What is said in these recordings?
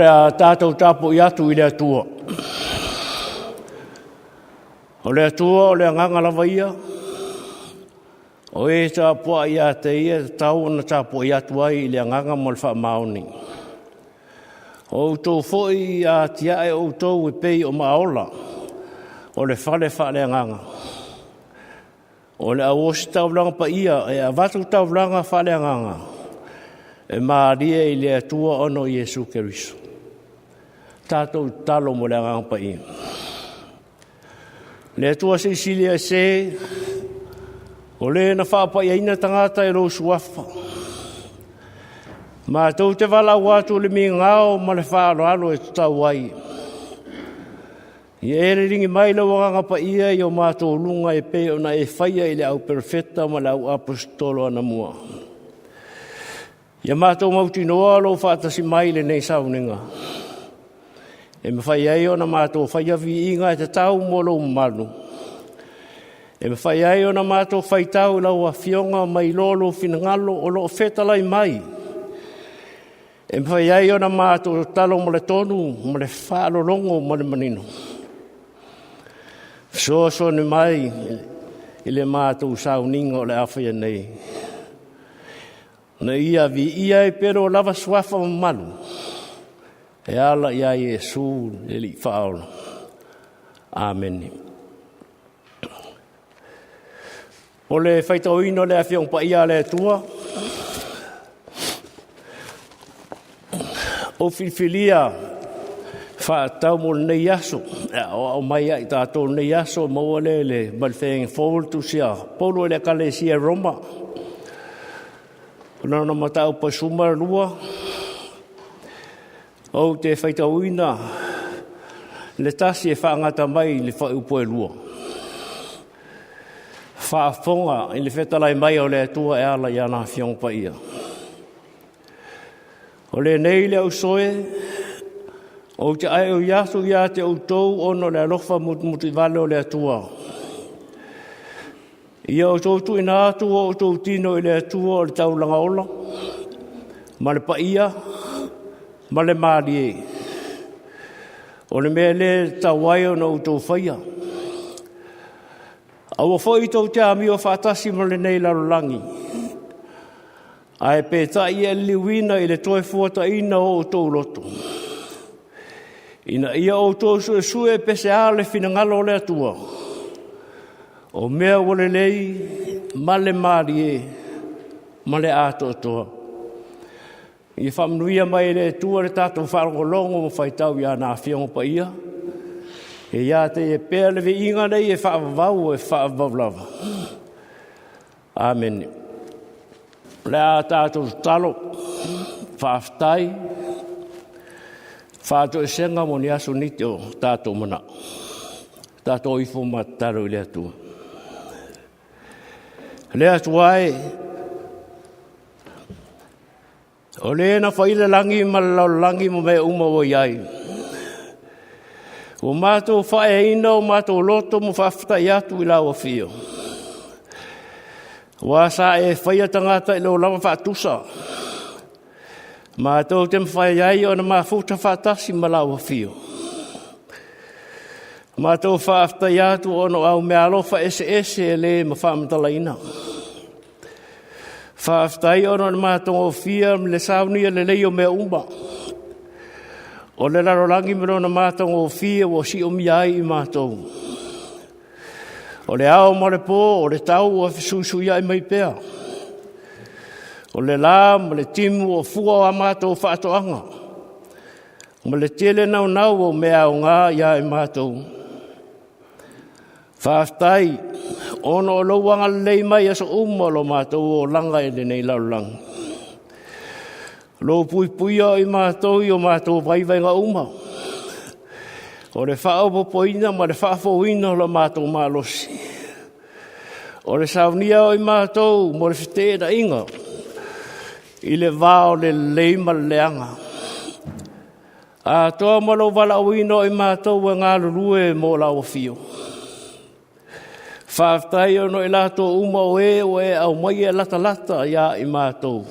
le a tātou tāpo i atu i le atua. O le atua o le anganga lava ia. O e tāpoa i a te ia, tau na tāpo i atu ai i le anganga mo le wha maoni. O tō foi a tia e o tō e pei o maola. O le whale wha le anganga. O le awosi taulanga pa ia, e a vatu taulanga wha le anganga. E maaria i le atua ono Iesu Keriso. Tātou talo mo le anganga pa ia. Le atua se isilia se, o le na whaapa ia ina tangata e lo suafa. Ma tau te wala watu le mi ngao ma le whaaro alo e tau ai. I ere ringi mai le wanga pa ia i o mātou lunga e pe o na e whaia i le au perfeta ma le au apostolo ana mua. Ia mātou mauti noa lo whaatasi mai le nei sauninga. E me whaia i o na mātou whaia vi inga e te tau molo malu. E me whaia i o na mātou whaitau i lau a fionga mai lolo finangalo o lo fetalai mai. E me whaia i o na mātou talo mo le tonu, mo le whaalo longo mo le manino. So ni mai i le mātou sauninga o le awhia nei. Na ia vi ia e pero lava swafa malu. E ala ia Iesu le li whaola. Amen. O le whaitau ino le awhiong pa ia le tua. O Filifilia whaatau mo nei aso. O mai ai tātou nei aso maua le malwheng fōltu sia. Polo le kalesia Roma. Nana matau pa suma lua. O te whaitauina. Le tasi e whaangata mai le whaupo e lua. Whaafonga i le whetalai mai o le atua e ala i ana whiong pa ia. O le nei le au soe. O te ai o yasu ia te au tau ono le alofa muti vale o le atua. Ia o tau tu ina atu o tau tino i le atua o le taulanga ola. Ma le pa ia. Ma le maari e. O le mea le tawai o na o tau whaia. Awa whai tau te ami o whaatasi ma le nei larolangi. Ai pēta ia liwina i le toi fuata ina o tau loto. Ina ia o tau sue pese a le finangalo o le atua. O mea wale lei, ma le maari e, ma le ato atoa. I whamnuia mai le tua le tātou wharongolongo mo whaitau ia nā whiongo pa ia. E ia te e pēr le vi inga nei e whaavavau e whaavavlava. Amen. Le a tātou talo, whaaftai, whaato e senga mo ni aso nite o tātou mana. Tātou ifo mataro i le atua. Le atuae, o le na whaile langi malau langi mo mea uma o iai. O mātou whae ina o mātou loto mo whafta i atu i lau a whio. Wa sa e whaia tangata i lo lama whaatusa. Mātou te mwhae iai o na mafuta whaatasi ma lau a whio. Mātou whaafta i atu o no au mea alofa ese e le ma whaamtala ina. Whaafta i o no mātou o fia le saunia le leo mea umba. O le larolangi mero na mātou o fia o si o miai i mātou. O le ao mo le pō, o le tau o fisusu iai mai pēa. O le la, mo le timu o fua o a mātou whaatoanga. Mo le tele nau o mea o ngā iai mātou. Whaaftai, ono o lauanga lei mai aso umalo mātou o langa e le nei laulang. Lo pui puia i mātou i o mātou vaivainga uma. O le whaapopoina ma le whaafoina o la mātou mālosi. O le saunia o i mātou mo le whetena inga. I le vāo le leima leanga. A toa malo wala uino i mātou e ngā lurue mo la o fio. Whaaftai ono i lato uma o e au mai e lata ia i mātou.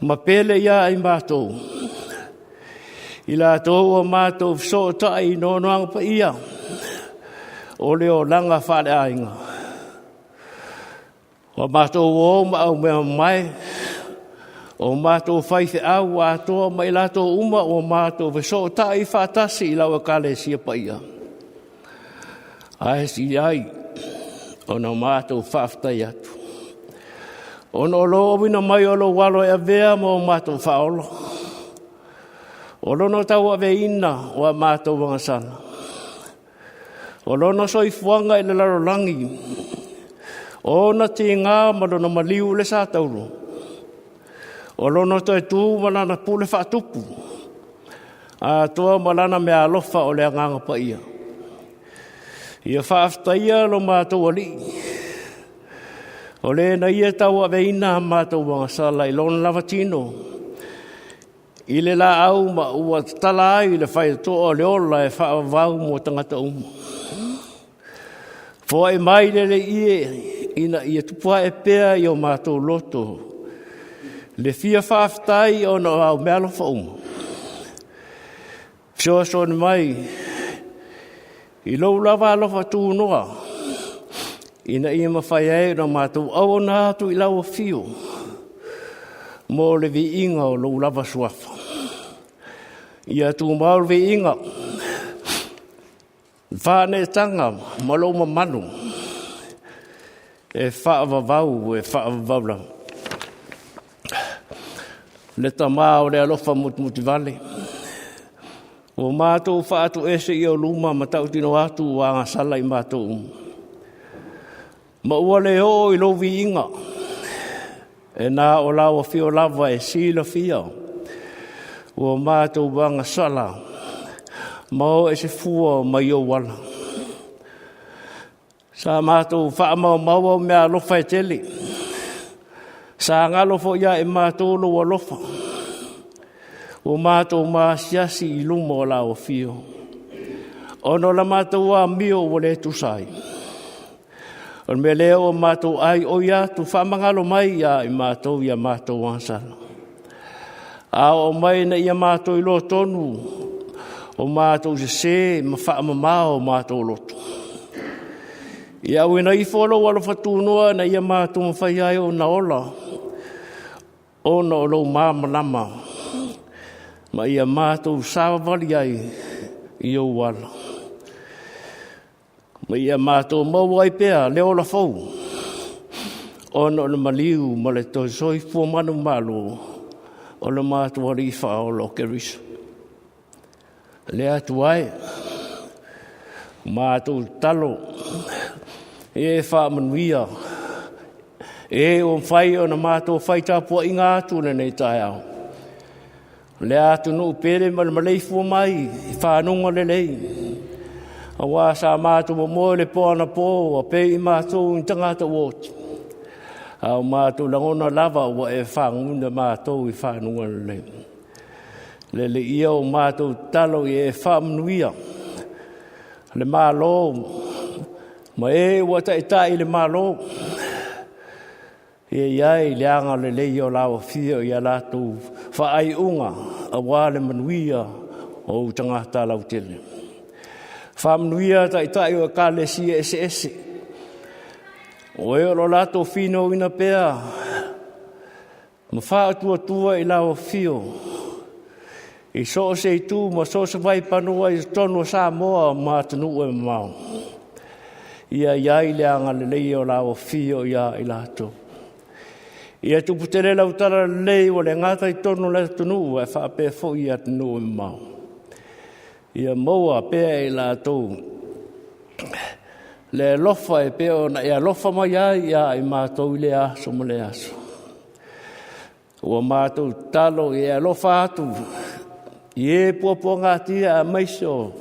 Ma pele ia i mātou. I la tōu o mātou so tai no noanga pa ia. O leo langa whare ainga. O mātou o au mea mai. O mātou whaife au atoa mai lātou uma o mātou so tai whātasi I lawa kale sia pa ia. Ai si ai. O na mātou whaftai atu. O no lo wina mai o lo walo e vea mo mātou whaolo. O lono tau ave ina o a mātou wangasana. O lono soifuanga I le laro langi. O na te ngā malona maliu le sātauru. O lono toi tū malana pule whaatupu. A toa malana mea alofa o le anganga pa ia. Ia whaaftaia lo mātou ali. O le na ia tau ave ina mātou wangasala I lona lava tino. I le la au ma ua tala ai le whai toa le ola e whaavau mo tangata umu. Fo e mai le ie ina ia tupua e pea I o mātou loto. Le fia whaaftai o na au mea lofa umu. Fioa sone mai I lou lava alofa tū noa. Ina ia mawhai e na mātou au na atu I lau fio. Mo le vi inga o lou lava suafa. Ia tū maul vi inga. Whāne tanga ma lou ma manu. E whaavavau e whaavavau lau. Le tamā o le alofa muti vale. O mātou whaatu ese I o luma ma tau tino atu o anga sala I mātou. Ma ua le o I lo vi inga. E nā o lawa fio lava e sila fia. O mātou wanga sala. Ma o e se fua ma I o wala. Sa mātou wha mau mea lofa e tele. Sa ngalo fo ia e mātou lo wa lofa. O mātou mā siasi I luma o lawa fio. Ono la mātou a mio o le tusai. O me leo o mātou ai o ia tu whamangalo mai ia I mātou ia mātou wansala. A o mai na ia mātou I lo tonu. O mātou se ma whaamamao o mātou loto. Ia wina I wholo wala whatunua na ia mātou mawhai ai o na ola. O na o lo māmalama. Ma ia mātou sāwawali ai I o wala. Ma ia mātou mau ai pēr leo la fau. Ono le maliu ma le toi soi fua manu malo. O le mātou ari I whao lo kerisa. Le atu ai. Mātou talo. E wha manuia. E o mwhai o na mātou whai tāpua I ngā atu nei tai au. Le atu no pere malei fua mai I whanunga le lei. A wā sa mātou mo le pōna pō a pei mātou I tangata wot. A mātou langona lava wa e whanguna mātou I whanunga le lei. Le ia o mātou talo I e whamnuia. Le mālo. Ma e wa tai le mālo. E iai leanga le lei o lao fia I a lātou whaai unga a wāle manuia o tangata lau tele. Whamanuia tai o ka le si ese. O e o lo lātou whino ina pēr. Ma whaatua I lao fio. I so se tu ma so se vai panua I tonu sa moa ma tanu e mau. Ia iai leanga le lei o lao fio ia I lātou. Ia tuputere lau tara lei o le ngata I tonu le tunu e whaape fo I atunu e mau. Ia moa pēr I lātou. Le lofa e pēr o na ia lofa mai ia I mātou I le aso mo le aso. Ua mātou talo ia lofa atu. Ie puapua ngātia a maiso.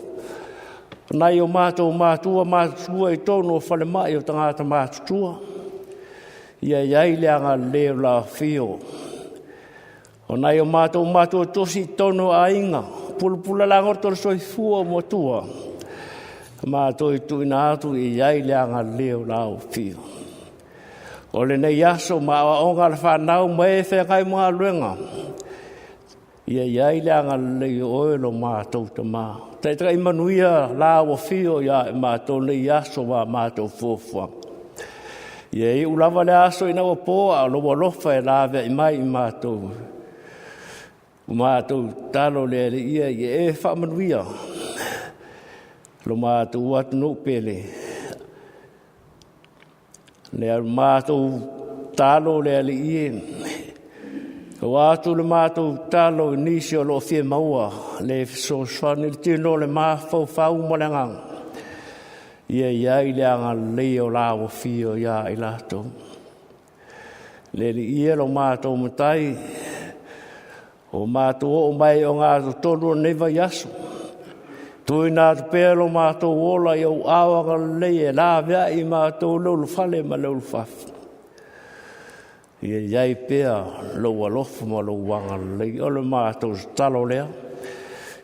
Nai o mātou mātua I tonu o whale mai o tangata mātutua. Ia iai leanga leo la fio. O nai o mātou tosi tono a inga. Pulapula langorto soi fua mo tua. Mātou I tuina atu I iai leanga leo la fio. O le nei aso ma onga le whanau ma e whengai mga luenga. Ia iai le anga lei oe lo mātou ta mā. Tai tra imanuia la wa fio ia e mātou le iaso wa mātou fōfua. Ia i ulava le aso ina wa poa lo wa lofa e lawe i mai i mātou. Mātou talo le ia i e whamanuia. Lo mātou watu no pele. Le mātou talo le ia. O atu le mātou talo nisi o lo fie maua le so swani le tino le mafau fau malangang. Ia iai le anga leo la o fio ia i lato. Le ia lo mātou matai. O mātou o mai o ngā tonu neva yaso. Tui nā te pēr lo mātou ola i au awanga lei e la vea i mātou lulu fale ma lulu fafu. Ia iai pēr lo alofu ma lo wanga lei o le mātou talo lea.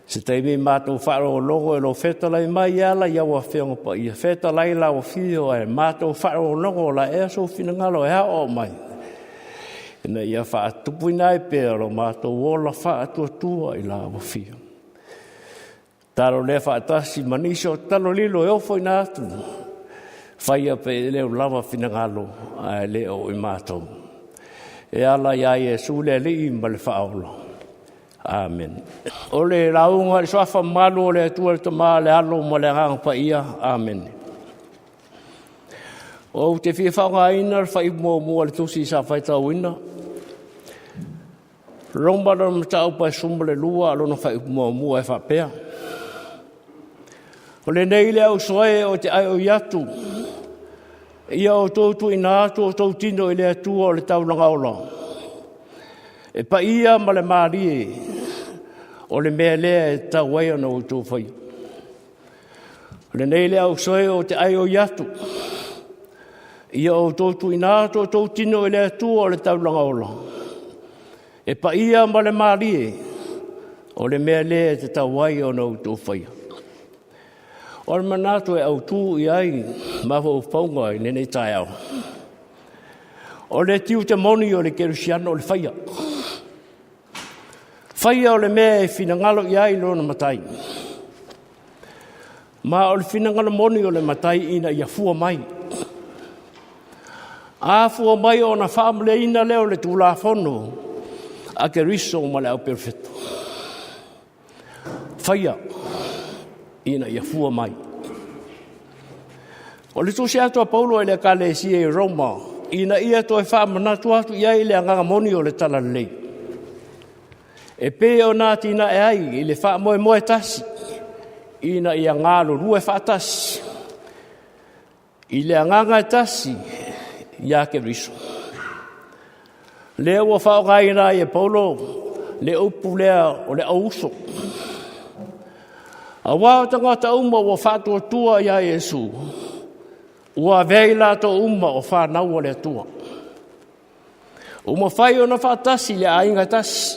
Se teimi mātou wharo longo e lo whetalai mai ala i awa whionga pa ia. Whetalai la o whio e mātou wharo longo la ea so whina ngalo e hao mai. Ina ia whaatupu nai pēr lo mātou ola whaatuatua i la o whio. Taro le whaatasi manisho talo lilo e ofo i nātu. Whaia pe leo lava whina ngalo a leo i mātou. E ala ia Yesu le li ma le whaola. Amen. O le launga i soafa malu o le atua le tama le alo ma le ngang pa ia. Amen. O te fia whaunga ina le whai mua le tusi sa whai tau ina. Romba na mtau pa sumba le lua alo na whai mua e whapea. O le nei le au soe o te ai o iatu. Ia o tōtu i nātu o tō tino i le atua o le taunanga ola. E pa ia ma le mārie o le mea lea e tau wai ana o tō whai. Le nei le au soe o te ai o iatu. Ia o tōtu i nātu o tō tino i le atua o le taunanga ola. E pa ia ma le mārie o le mea lea e te tau wai ana o tō whai. O le manatu e au tū i ai, maho paunga i nene tai au. O le tiu te moni o le kerusiano o le whaia. Whaia o le mea e whinangalo i ai lona matai. Ma o le whinangalo moni o le matai ina ia fua mai. A fua mai o na whamle ina leo le tūla whono, a ke riso ma le au perfetto. Whaia. Ina ia fua mai. O le tusi atua Paulo e le kalesia i Roma, ina ia to e whamanatu atu ia i le anganga moni o le tala lei. E pe o nāti ina e ai i le wha moe tasi, ina ia ngalo rue whaatasi. I le anganga e tasi, ia ke riso. Le ua whaogai ina i e Paulo, le upu lea o le auso. A wā tangata uma o whātua tua ia Yesu. Ua veila to uma o whānau o le tua. Uma whai o na whātasi le ainga tasi.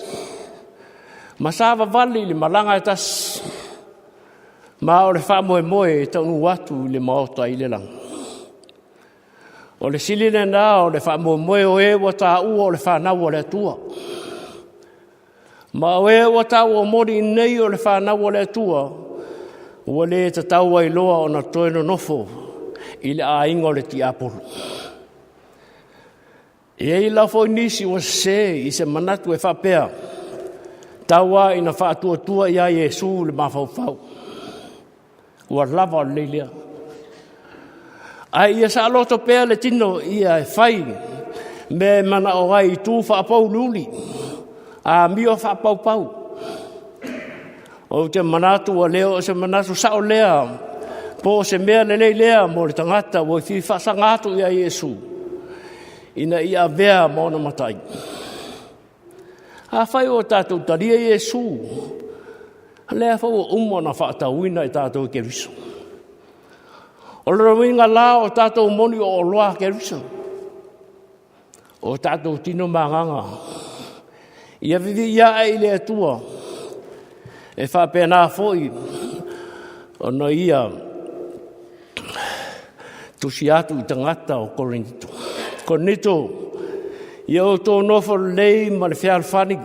Masawa vali le malanga tasi. Ma o le whamoe e taunu watu le maota i le lang. O le siline nā o le whamoe o e wa tā ua o le whānau o le tua. Ma o e wa tā ua mori nei o le whānau o le tua. Ua le ta taua i loa o na toeno nofo i le a ingo le ti apuru. E i la fo nisi o se i se manatu e whapea. Taua i na whaatua tua ia Yesu le mawhau. Ua lava o leilea. Ai ia sa loto pea le tino ia e whai. Me mana o ai tū whaapau luli. A mio whaapau pau. O te manatu a leo, o se manatu sao lea, po se mea lelei lea mo le tangata, o i whasangatu ia Yesu, ina ia vea mauna matai. A whai o tātou taria Yesu, lea whau o umona whaatauina i tātou ke riso. O le rawinga la o tātou moni o loa ke riso. O tātou tino manganga. Ia vivi ia ai le atua. E whapena foi o no ia tusi atu i tangata o Korinto. Korinto, ia o tō nofo lei ma le whialwhani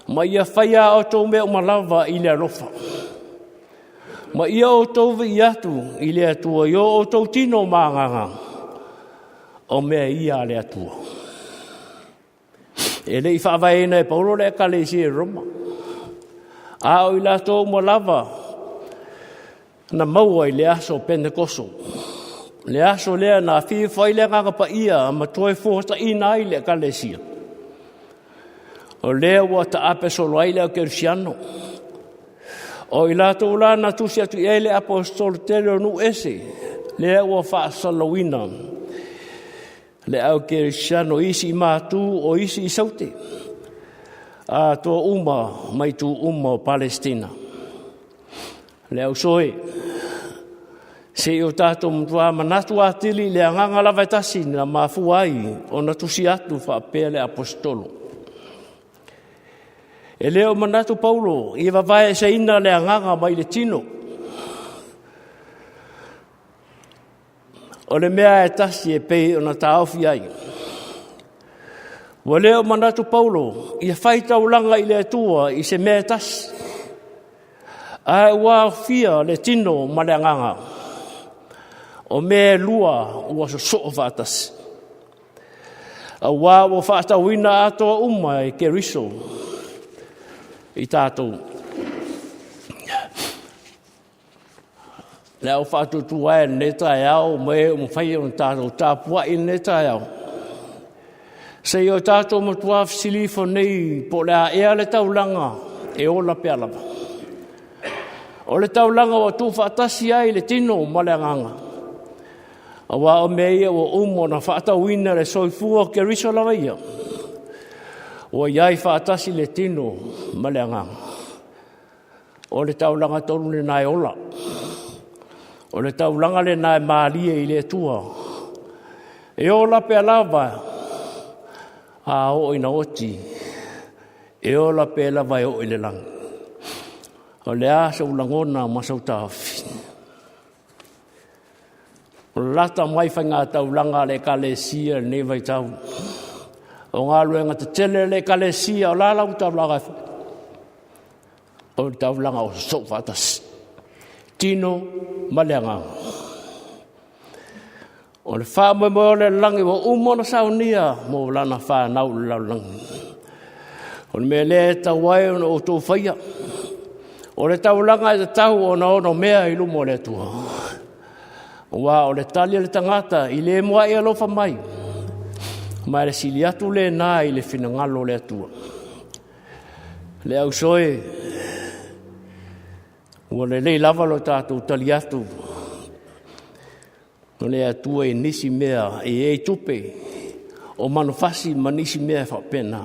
Ma ia whaia o tō mea umalawa i le alofa. Ma ia o tō vi atu i le atua, i o tō tino mānganga o mea ia le atua. E le i whaavaena e Paulo le Kalesia e Roma. A o i la tō umalawa na maua i le aso Pentekoso. Le aso lea na whiwhai le nganga pa ia ma toi fōta ina i le Kalesia. O lea ua ta ape solo ai lea Kerusiano. O i la tō la na tusi atu i le apostol tele o nu ese. Lea ua wha salawina. Le au Kerusiano isi i mātū o isi i saute. A tō uma mai tū uma o Palestina. Le au soe. Se o tātou mtua manatu atili le anganga lawaitasi na mafu ai o na tusi atu whaapea le apostolo. E leo manatu Paulo i wawae se ina le anganga mai le tino. O le mea e tasi e pei o na taofi ai. Wa leo manatu Paulo i whaita ulanga i le atua i se mea tasi. Ai wā fia le tino ma le anganga. O me lua ua so whātasi. A wā o whātawina atoa uma e Keriso i tātou. Le au whātutu ai ne tai au me mwhai o tātou tāpua i ne tai au. Se o tātou matua silifo nei po le a ea le taulanga e ola pe alava. O le taulanga o tū whātasi ai le tino ma le anganga. A wā o mea o umo na whaatawina le soifua Keriso lawa ia. O iai whaatasi le tino ma le anganga. O le taulanga tonu le nai ola. O le taulanga le nai maalia i le tua. E ola pe lava. A o ina oti. E ola pe lava e o ile lang. O le asa ulangona masautafi. O lata mai whainga taulanga le Kalesia ne vai tau. O ngā luenga te tele le Kalesia o lalau taulanga. O taulanga o sofatas. Tino maleanga. O le wha mo le langi o umona saunia mo lana wha nau lau langi. O le mea le tawai o tō whaia. O le taulanga e te tau o na ono mea i lumo le tua. Wa o le tali le tangata i le mua i alofa mai. Mai le sili atu le nā i le finangalo le atua. Le au soe. Wa le lei lava lo tātou tali atu. O le atua i nisi mea e tupe. O manufasi ma nisi mea whapena.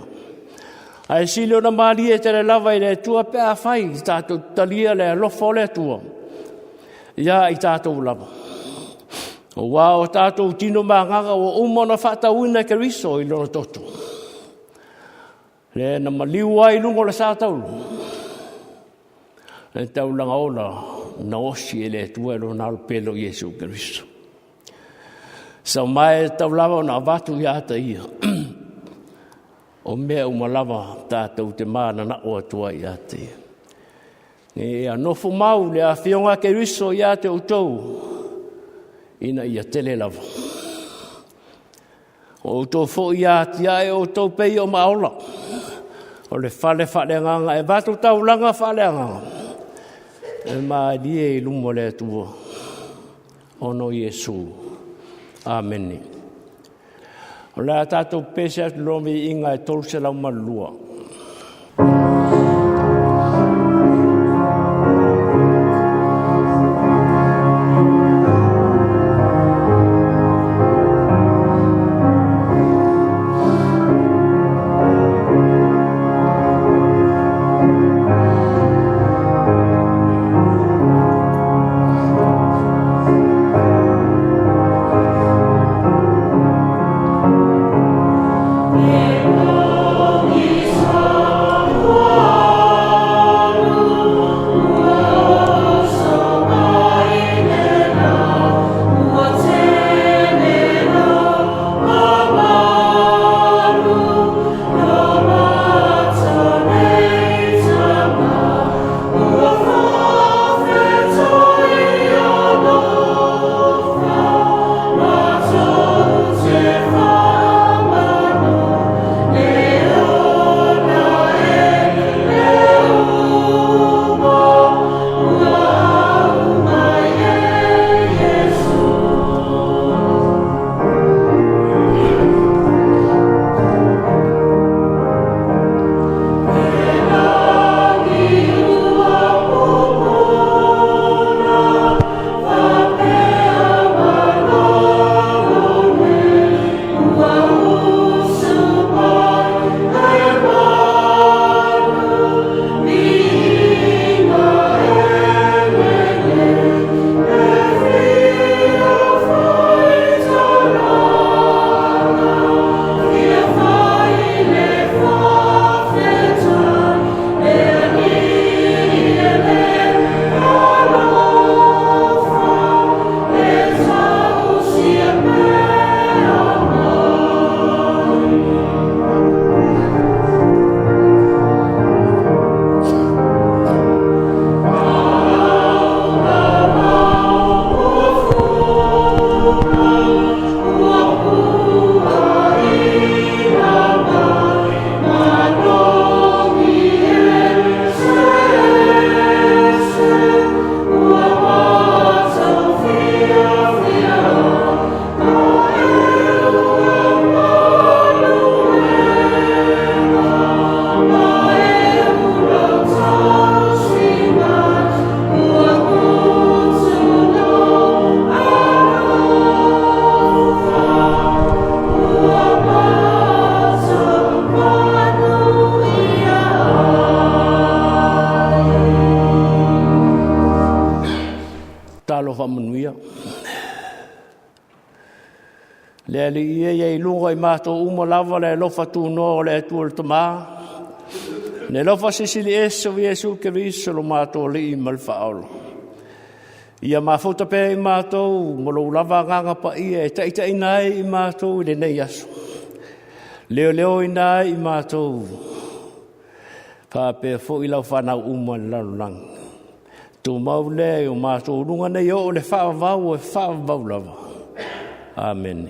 Ai sili o na maali e tere lava i le atua pe a whai. Tātou talia le alofa o le atua. Ia i tātou lava. O wā o tātou tino mānganga o umona whaatawina Keriso i lono toto. Le na maliu ai lungo le sātau. Le taulanga ola na osi e le tuelo na alpelo Jesu Keriso. Sa mai taulawa na avatu i ata ia. O mea umalawa tātou te mana na o atua i ata ia. E anofo mau le a whionga Keriso i ate utou. Ina ia tele lava. O tō fo ia tia e o tō pei o maola. O le whale nganga e vatu taulanga whale nganga. E maa lie i lumo le atua. Ono Jesu. Amen. O le a tātou pese atu lomi inga e tolu se lau malua. Oh, Le ali ia i lunga i mātou uma lava le lofa tūnoa le atua le tamā. Ne lofa sisili ese o Iesu Keriso lo mātou li i malwhaolo. Ia mafuta pe i mātou, molo lava nganga pa ia, e taita inai i mātou i le nei aso. Leo inai i mātou, pa pe fo i lau whanau uma le lalulang. Tō mau le o mātou runga nei o le whaavau e whaavau lava. Amen.